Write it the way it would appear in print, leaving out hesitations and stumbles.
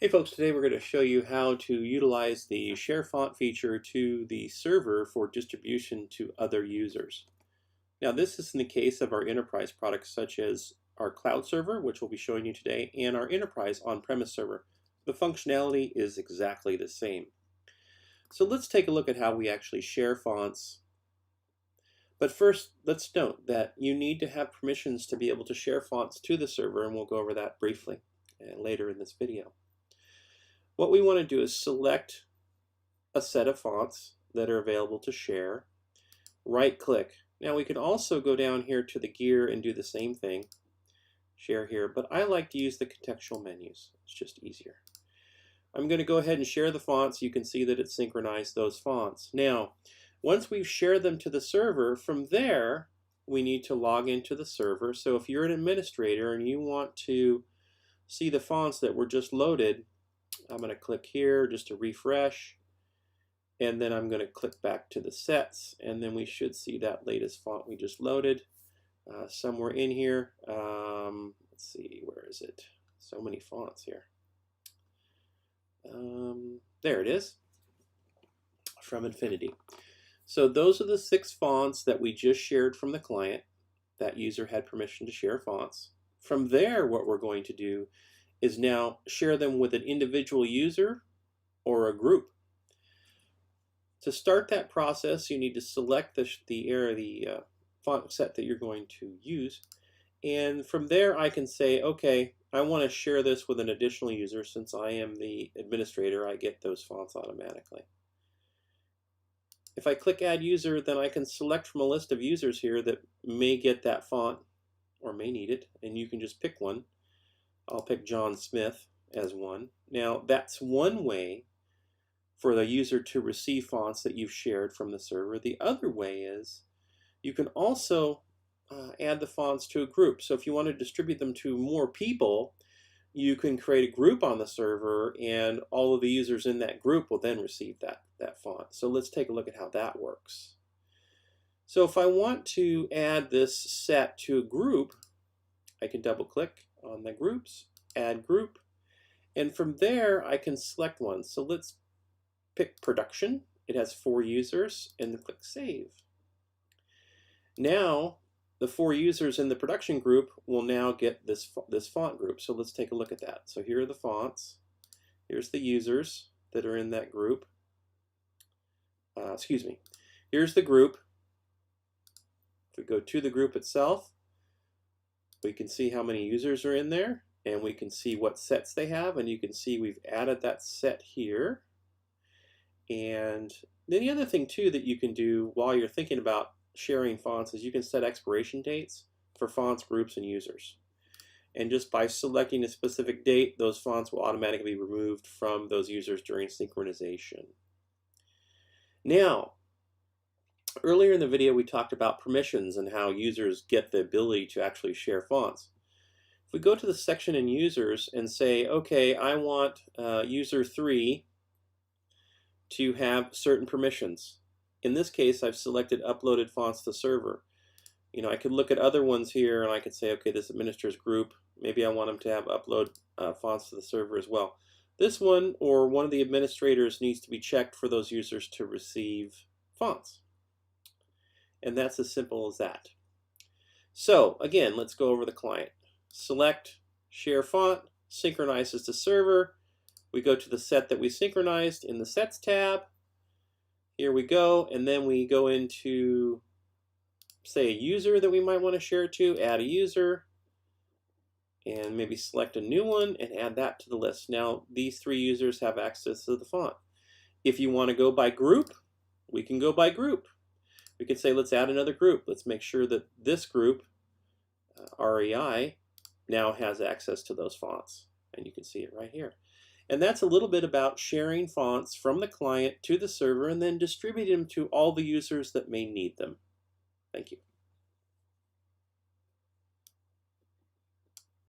Hey folks, today we're going to show you how to utilize the share font feature to the server for distribution to other users. Now this is in the case of our enterprise products such as our cloud server, which we'll be showing you today, and our enterprise on-premise server. The functionality is exactly the same. So let's take a look at how we actually share fonts. But first, let's note that you need to have permissions to be able to share fonts to the server, and we'll go over that briefly later in this video. What we want to do is select a set of fonts that are available to share, right-click. Now we can also go down here to the gear and do the same thing, share here, but I like to use the contextual menus. It's just easier. I'm going to go ahead and share the fonts. You can see that it synchronized those fonts. Now, once we've shared them to the server, from there we need to log into the server. So if you're an administrator and you want to see the fonts that were just loaded, I'm going to click here just to refresh, and then I'm going to click back to the sets, and then we should see that latest font we just loaded somewhere in here. Let's see, where is it? So many fonts here. There it is, from Infinity. So those are the 6 fonts that we just shared from the client. That user had permission to share fonts. From there, what we're going to do is now share them with an individual user or a group. To start that process, you need to select the font set that you're going to use, and from there I can say, okay, I want to share this with an additional user. Since I am the administrator, I get those fonts automatically. If I click Add User, then I can select from a list of users here that may get that font or may need it, and you can just pick one. I'll pick John Smith as one. Now that's one way for the user to receive fonts that you've shared from the server. The other way is you can also add the fonts to a group. So if you want to distribute them to more people, you can create a group on the server, and all of the users in that group will then receive that font. So let's take a look at how that works. So if I want to add this set to a group, I can double click on the groups, add group, and from there I can select one. So let's pick production. It has 4 users, and then click save. Now the 4 users in the production group will now get this font group. So let's take a look at that. So here are the fonts. Here's the users that are in that group. Here's the group. If we go to the group itself, we can see how many users are in there, and we can see what sets they have, and you can see we've added that set here. And then the other thing too that you can do while you're thinking about sharing fonts is you can set expiration dates for fonts, groups, and users. And just by selecting a specific date, those fonts will automatically be removed from those users during synchronization. Now, earlier in the video we talked about permissions and how users get the ability to actually share fonts. If we go to the section in users and say, okay, I want user 3 to have certain permissions. In this case, I've selected uploaded fonts to server. You know, I could look at other ones here and I could say, okay, this administrators group, maybe I want them to have upload fonts to the server as well. This one or one of the administrators needs to be checked for those users to receive fonts. And that's as simple as that. So again, let's go over the client. Select share font, synchronizes to server. We go to the set that we synchronized in the sets tab. Here we go, and then we go into, say, a user that we might want to share it to, add a user, and maybe select a new one and add that to the list. Now these 3 users have access to the font. If you want to go by group, we can go by group. We could say, let's add another group. Let's make sure that this group, REI, now has access to those fonts. And you can see it right here. And that's a little bit about sharing fonts from the client to the server and then distributing them to all the users that may need them. Thank you.